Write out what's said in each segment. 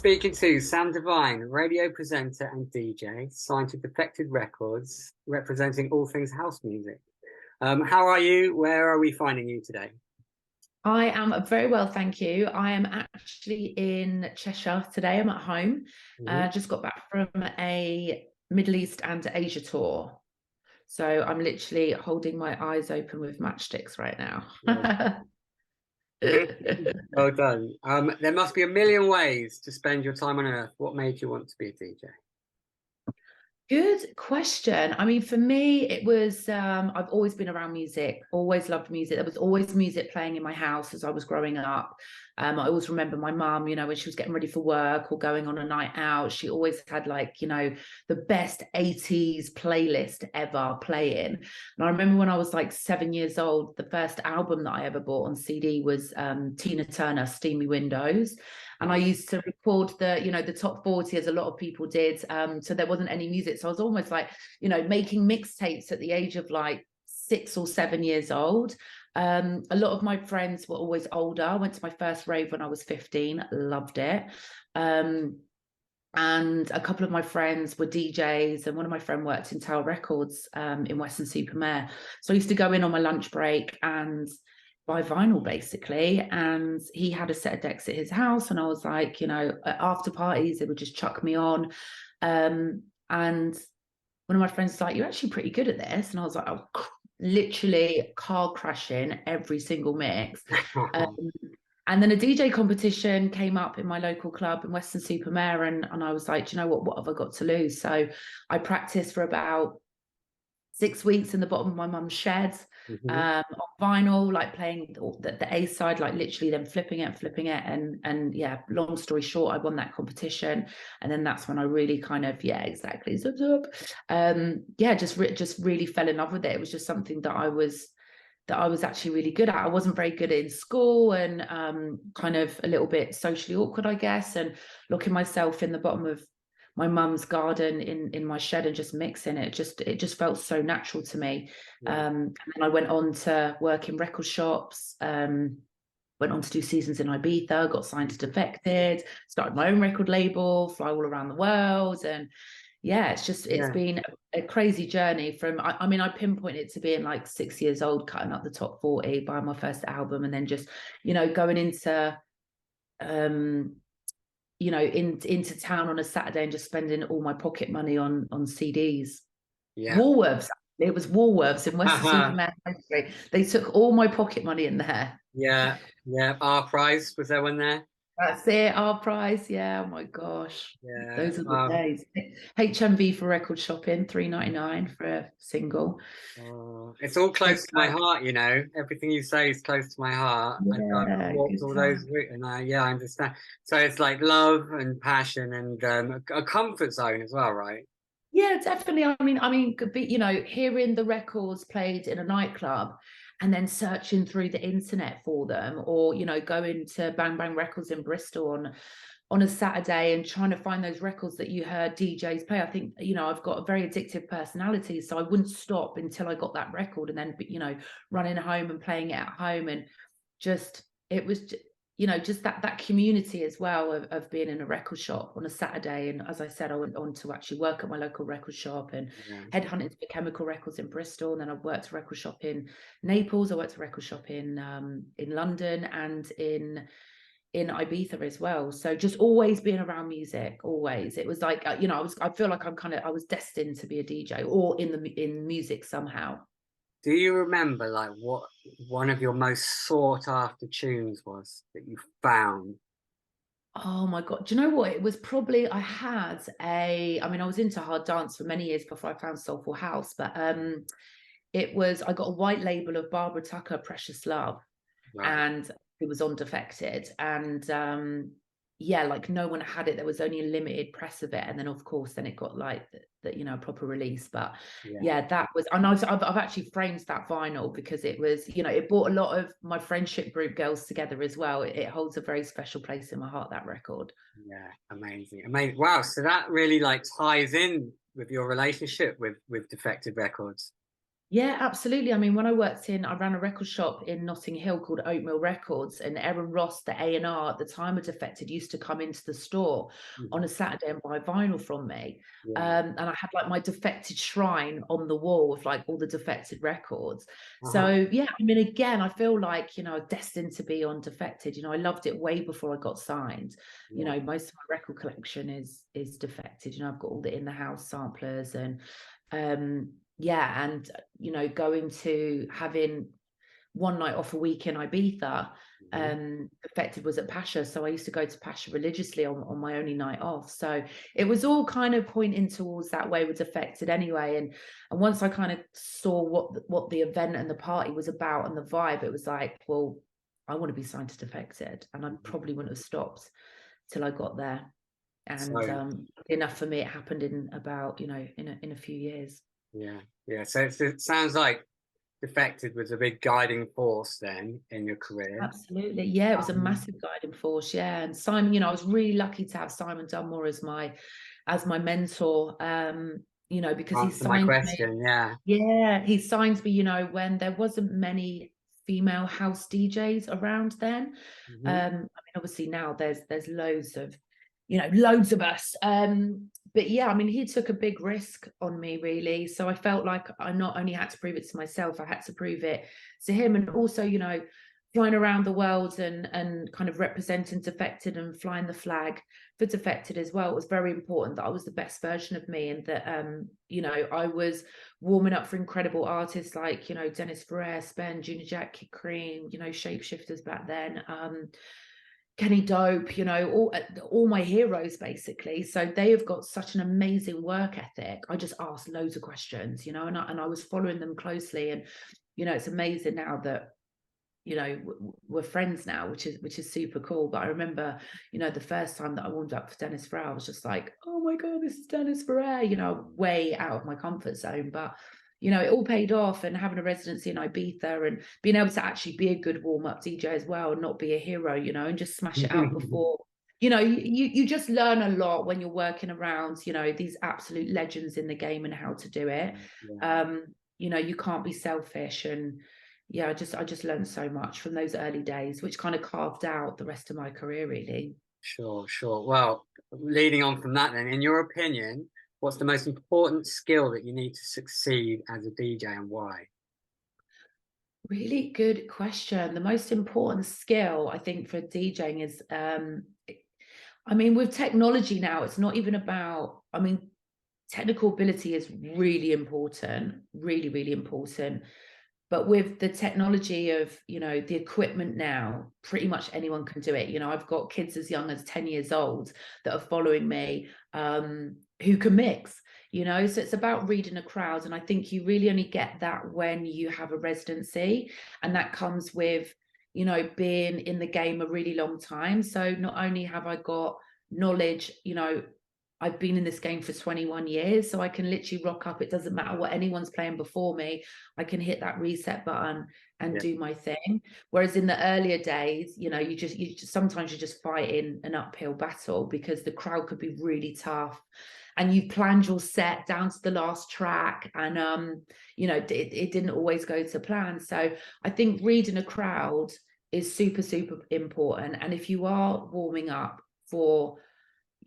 speaking to Sam Devine, radio presenter and DJ, signed to Defected Records, representing all things house music. How are you? Where are we finding you today? I am very well, thank you. I am actually in Cheshire today. I'm at home. Just got back from a Middle East and Asia tour. So I'm literally holding my eyes open with matchsticks right now. Well done. There must be a million ways to spend your time on Earth. What made you want to be a DJ? Good question. I mean, for me, it was, I've always been around music, always loved music. There was always music playing in my house as I was growing up. I always remember my mum, when she was getting ready for work or going on a night out, she always had the best 80s playlist ever playing. And I remember when I was like 7 years old, the first album that I ever bought on CD was Tina Turner, Steamy Windows. And I used to record the top 40 as a lot of people did. So there wasn't any music. So I was almost like, making mixtapes at the age of like 6 or 7 years old. A lot of my friends were always older. I went to my first rave when I was 15, loved it. And a couple of my friends were DJs, and one of my friends worked in Tower Records in Weston-super-Mare. So I used to go in on my lunch break and buy vinyl basically, and he had a set of decks at his house, and I was like, at after parties they would just chuck me on, and one of my friends was like, "You're actually pretty good at this," and I was like, "Oh, literally car crashing every single mix." And then a DJ competition came up in my local club in Weston-super-Mare, and I was like, "Do you know what have I got to lose?" So I practiced for about 6 weeks in the bottom of my mum's shed, on vinyl, like playing the A side, like literally then flipping it, and yeah, long story short, I won that competition, and then that's when I really kind of exactly just really fell in love with it. It was just something that I was actually really good at. I wasn't very good in school, and kind of a little bit socially awkward, I guess, and locking myself in the bottom of my mum's garden in my shed and just mixing it. It just felt so natural to me. And then I went on to work in record shops, went on to do seasons in Ibiza, got signed to Defected, started my own record label, fly all around the world. And it's been a crazy journey from, I pinpoint it to being like 6 years old, cutting up the top 40, buying my first album, and then just, going into, into town on a Saturday and just spending all my pocket money on CDs. Woolworths. It was Woolworths in Weston-super-Mare High Street. They took all my pocket money in there. Yeah. Our Prize, was there one there? That's it, our price. Yeah, oh my gosh. Yeah. Those are the days. HMV for record shopping, $3.99 for a single. It's all close to my heart, Everything you say is close to my heart. I've walked all those routes, and I understand. So it's like love and passion and a comfort zone as well, right? Yeah, definitely. Hearing the records played in a nightclub and then searching through the internet for them, or going to Bang Bang Records in Bristol on a Saturday and trying to find those records that you heard DJs play. I think I've got a very addictive personality, so I wouldn't stop until I got that record, and then running home and playing it at home, and it was just that community as well of being in a record shop on a Saturday. And as I said, I went on to actually work at my local record shop and headhunted for Chemical Records in Bristol. And then I worked a record shop in Naples. I worked a record shop in London and in Ibiza as well. So just always being around music, always. It was like, I feel like I was destined to be a DJ or in music somehow. Do you remember like what one of your most sought after tunes was that you found? Oh my God. Do you know what? It was probably, I was into hard dance for many years before I found Soulful House, but I got a white label of Barbara Tucker, Precious Love, and it was on Defected. And no one had it. There was only a limited press of it. And then of course, then it got like the proper release. But that was, and I've actually framed that vinyl because it was, it brought a lot of my friendship group girls together as well. It holds a very special place in my heart, that record. Yeah, amazing. Wow, so that really like ties in with your relationship with Defected Records. Yeah, absolutely. I mean, when I ran a record shop in Notting Hill called Oatmeal Records, and Aaron Ross, the A&R at the time of Defected, used to come into the store on a Saturday and buy vinyl from me. Yeah. And I had like my Defected shrine on the wall with like all the Defected records. So yeah, I mean, again, I feel like, you know, destined to be on Defected. You know, I loved it way before I got signed. You know, most of my record collection is Defected. You know, I've got all the in the house samplers and yeah, and you know, going to having one night off a week in Ibiza, Defected was at Pasha, so I used to go to Pasha religiously on my only night off. So it was all kind of pointing towards that way with Defected anyway. And once I kind of saw what the event and the party was about and the vibe, it was like, well, I want to be signed to Defected, and I probably wouldn't have stopped till I got there. And enough for me, it happened in about, you know, in a few years. Yeah. So it sounds like Defected was a big guiding force then in your career. Absolutely. Yeah, it was a massive guiding force. Yeah. And Simon, you know, I was really lucky to have Simon Dunmore as my mentor. You know, because he signed me. Yeah, he signed me, you know, when there wasn't many female house DJs around then. I mean, obviously now there's loads of, you know, loads of us. But yeah, I mean, he took a big risk on me, really. So I felt like I not only had to prove it to myself, I had to prove it to him. And also, you know, flying around the world and kind of representing Defected and flying the flag for Defected as well, it was very important that I was the best version of me, and that you know, I was warming up for incredible artists like, you know, Dennis Ferrer, Spen, Junior Jack, Kid Cream, you know, Shapeshifters back then, Kenny Dope, you know, all my heroes basically. So they have got such an amazing work ethic. I just asked loads of questions, you know, and I was following them closely. And you know, it's amazing now that, you know, we're friends now, which is super cool. But I remember, you know, the first time that I warmed up for Dennis Ferrer, I was just like, oh my god, this is Dennis Ferrer, you know, way out of my comfort zone. But you know, it all paid off, and having a residency in Ibiza and being able to actually be a good warm-up DJ as well, and not be a hero, you know, and just smash it out before, you know, you just learn a lot when you're working around, you know, these absolute legends in the game and how to do it. You know, you can't be selfish. And yeah, I just learned so much from those early days, which kind of carved out the rest of my career, really. Sure. Well, leading on from that then, in your opinion, what's the most important skill that you need to succeed as a DJ, and why? Really good question. The most important skill, I think, for DJing is, I mean, with technology now, it's not even about, I mean, technical ability is really important, really, really important. But with the technology of, you know, the equipment now, pretty much anyone can do it. You know, I've got kids as young as 10 years old that are following me, who can mix, you know. So it's about reading a crowd. And I think you really only get that when you have a residency. And that comes with, you know, being in the game a really long time. So not only have I got knowledge, you know, I've been in this game for 21 years, so I can literally rock up. It doesn't matter what anyone's playing before me. I can hit that reset button and do my thing. Whereas in the earlier days, you know, you just sometimes you're just fighting an uphill battle because the crowd could be really tough, and you've planned your set down to the last track, and you know, it didn't always go to plan. So I think reading a crowd is super, super important. And if you are warming up for,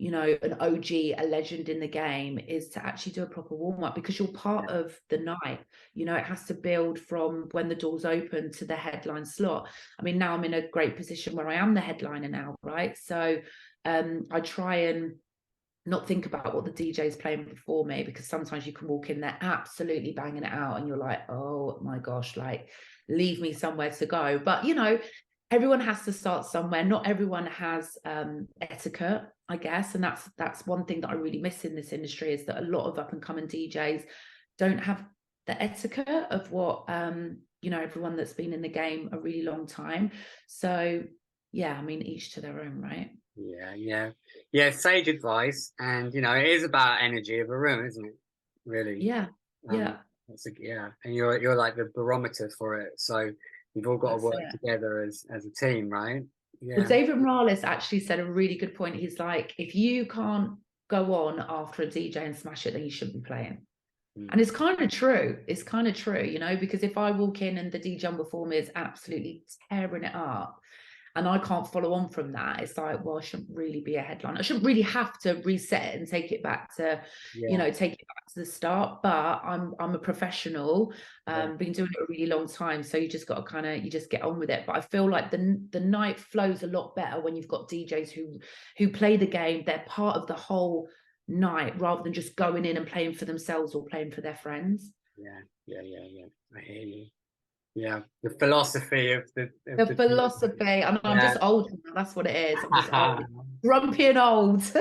you know, an OG, a legend in the game, is to actually do a proper warm-up, because you're part of the night. You know, it has to build from when the doors open to the headline slot. I mean, now I'm in a great position where I am the headliner now, right? So I try and not think about what the DJ is playing before me, because sometimes you can walk in there absolutely banging it out and you're like, oh my gosh, like, leave me somewhere to go. But you know, everyone has to start somewhere. Not everyone has etiquette, I guess. And that's one thing that I really miss in this industry, is that a lot of up and coming DJs don't have the etiquette of what you know, everyone that's been in the game a really long time. So yeah, I mean, each to their own, right? Yeah, sage advice. And you know, it is about energy of a room, isn't it, really? Yeah. And you're like the barometer for it, so you've all got to work together as a team, right? Well, David Morales actually said a really good point. He's like, if you can't go on after a DJ and smash it, then you shouldn't be playing. And it's kind of true. It's kind of true, you know, because if I walk in and the DJ performer is absolutely tearing it up and I can't follow on from that, it's like, well, I shouldn't really be a headliner. I shouldn't really have to reset it and take it back to, you know, take it back to the start. But I'm a professional, been doing it a really long time. So you just got to kind of, you just get on with it. But I feel like the night flows a lot better when you've got DJs who play the game. They're part of the whole night rather than just going in and playing for themselves or playing for their friends. I hear you. Yeah, the philosophy of the philosophy, and I'm just old now, that's what it is. I'm just old, grumpy and old. So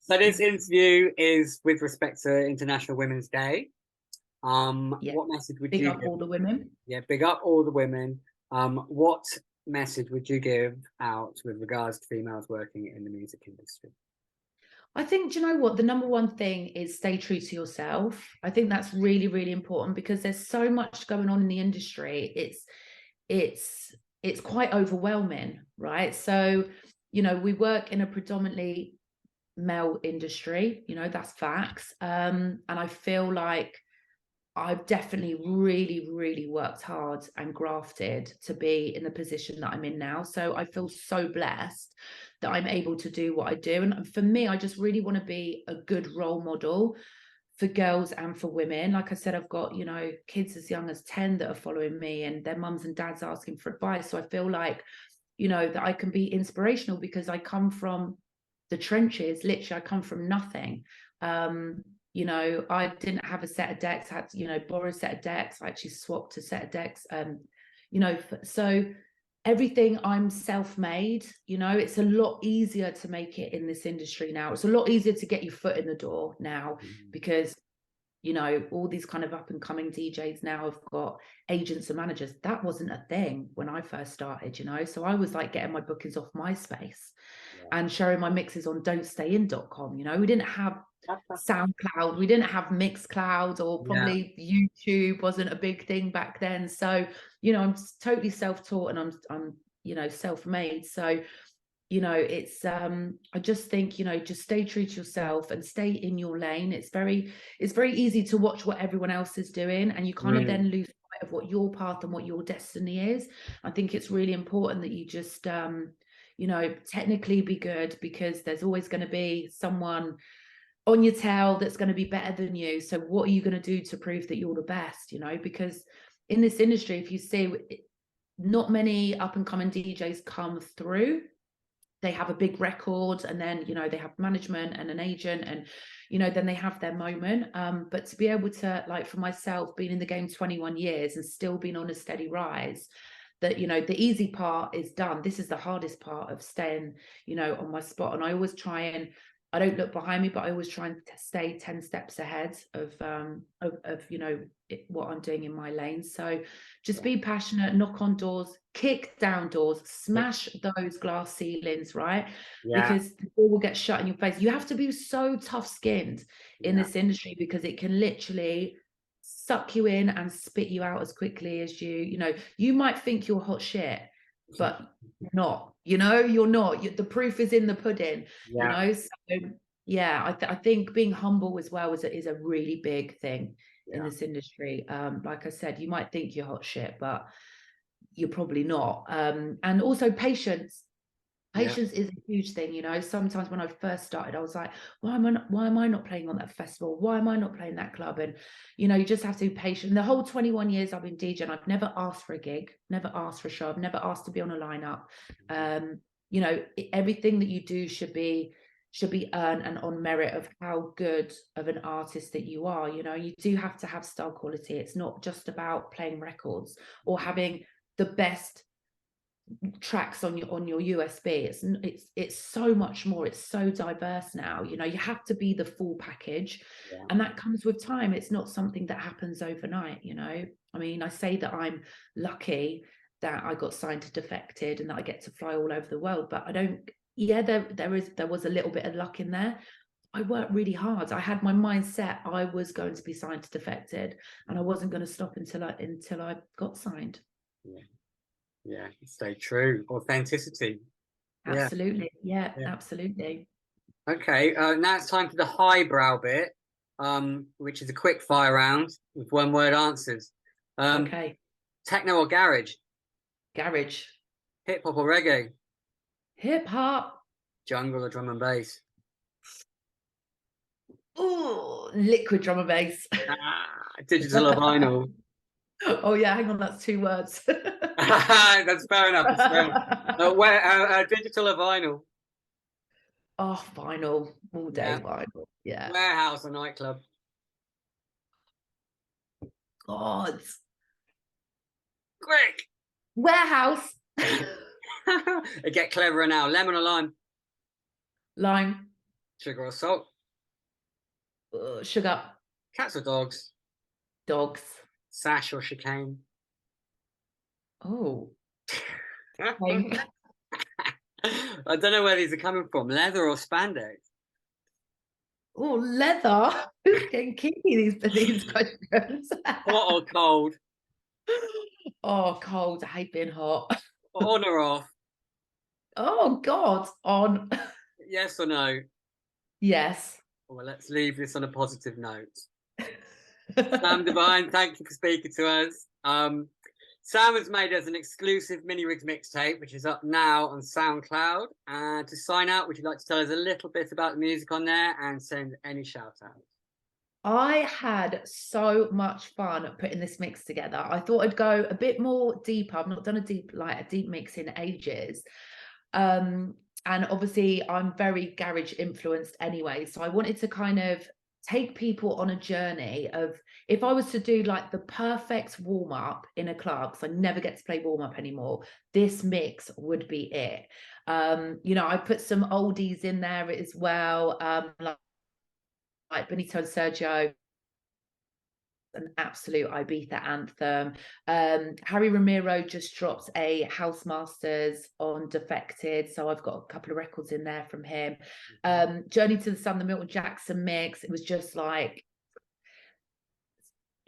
this interview is with respect to International Women's Day. What message would you give? Big up all the women. Yeah, big up all the women. What message would you give out with regards to females working in the music industry? I think, do you know what? The number one thing is stay true to yourself. I think that's really, really important because there's so much going on in the industry. It's quite overwhelming, right? So, you know, we work in a predominantly male industry, you know, that's facts. And I feel like I've definitely really, really worked hard and grafted to be in the position that I'm in now. So I feel so blessed that I'm able to do what I do. And for me, I just really want to be a good role model for girls and for women. Like I said, I've got, you know, kids as young as 10 that are following me and their mums and dads asking for advice. So I feel like, you know, that I can be inspirational because I come from the trenches. Literally, I come from nothing. You know, I didn't have a set of decks, I had to, you know, borrow a set of decks. I actually swapped a set of decks. You know, so everything, I'm self-made. You know, it's a lot easier to make it in this industry now. It's a lot easier to get your foot in the door now because, you know, all these kind of up and coming DJs now have got agents and managers. That wasn't a thing when I first started, you know. So I was like getting my bookings off MySpace and sharing my mixes on don'tstayin.com. You know, we didn't have SoundCloud, we didn't have Mixcloud, or probably YouTube wasn't a big thing back then. So, you know, I'm totally self-taught and I'm you know, self-made. So, you know, it's I just think, you know, just stay true to yourself and stay in your lane. It's very easy to watch what everyone else is doing and you kind of then lose sight of what your path and what your destiny is. I think it's really important that you just you know, technically be good, because there's always going to be someone on your tail that's going to be better than you. So what are you going to do to prove that you're the best, you know? Because in this industry, if you see, not many up and coming DJs come through. They have a big record and then, you know, they have management and an agent and, you know, then they have their moment. But to be able to, like, for myself, being in the game 21 years and still being on a steady rise, that, you know, the easy part is done. This is the hardest part of staying, you know, on my spot. And I always try and, I don't look behind me, but I always try and stay 10 steps ahead of you know, what I'm doing in my lane. So just be passionate, knock on doors, kick down doors, smash those glass ceilings, right? Because the door will get shut in your face. You have to be so tough-skinned in this industry because it can literally suck you in and spit you out as quickly as you know, you might think you're hot shit, but you're not, you know, you're not. The proof is in the pudding, you know. So yeah, I think being humble as well is a really big thing in this industry. Like I said, you might think you're hot shit, but you're probably not. And also patience. Patience is a huge thing, you know. Sometimes when I first started, I was like, why am I not playing on that festival? Why am I not playing that club? And, you know, you just have to be patient. The whole 21 years I've been DJing, I've never asked for a gig, never asked for a show. I've never asked to be on a lineup. You know, everything that you do should be earned and on merit of how good of an artist that you are. You know, you do have to have style quality. It's not just about playing records or having the best tracks on your USB. It's so much more. It's so diverse now. You know, you have to be the full package, and that comes with time. It's not something that happens overnight, you know. I mean, I say that I'm lucky that I got signed to Defected and that I get to fly all over the world, but I don't. There was a little bit of luck in there. I worked really hard. I had my mind set. I was going to be signed to Defected, and I wasn't going to stop until I got signed. Yeah, stay true. Authenticity. Absolutely. Yeah, absolutely. Okay, now it's time for the highbrow bit. which is a quick fire round with one word answers. Okay. Techno or garage? Garage. Hip hop or reggae? Hip hop. Jungle or drum and bass? Oh, liquid drum and bass. Digital or vinyl? Oh yeah, hang on, that's 2 words. That's fair enough. That's fair enough. Digital or vinyl? Oh, vinyl. All day Yeah. vinyl. Yeah. Warehouse or nightclub? God. Quick. Warehouse. Get cleverer now. Lemon or lime? Lime. Sugar or salt? Sugar. Cats or dogs? Dogs. Sash or chicane? Oh. I don't know where these are coming from. Leather or spandex? Oh, leather. Who's getting kinky these questions? Hot or cold? Oh, cold. I hate being hot. On or off? Oh God. On. Yes or no? Yes. Well, let's leave this on a positive note. Sam Divine, thank you for speaking to us. Sam has made us an exclusive Mini Rigs mixtape, which is up now on SoundCloud. And to sign out, would you like to tell us a little bit about the music on there and send any shout outs? I had so much fun putting this mix together. I thought I'd go a bit more deeper. I've not done a deep mix in ages. And obviously I'm very garage influenced anyway. So I wanted to kind of take people on a journey of, if I was to do like the perfect warm up in a club, because I never get to play warm up anymore, this mix would be it. You know, I put some oldies in there as well, like Benito and Sergio, an absolute Ibiza anthem. Harry Ramiro just dropped a House Masters on Defected, so I've got a couple of records in there from him. Journey to the Sun, the Milton Jackson mix. It was just like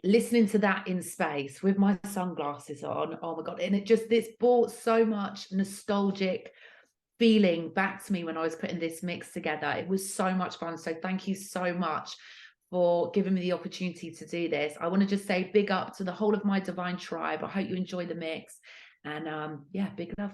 listening to that in space with my sunglasses on. Oh my God. And this brought so much nostalgic feeling back to me when I was putting this mix together. It was so much fun. So thank you so much for giving me the opportunity to do this. I want to just say big up to the whole of my Divine tribe. I hope you enjoy the mix. And yeah, big love.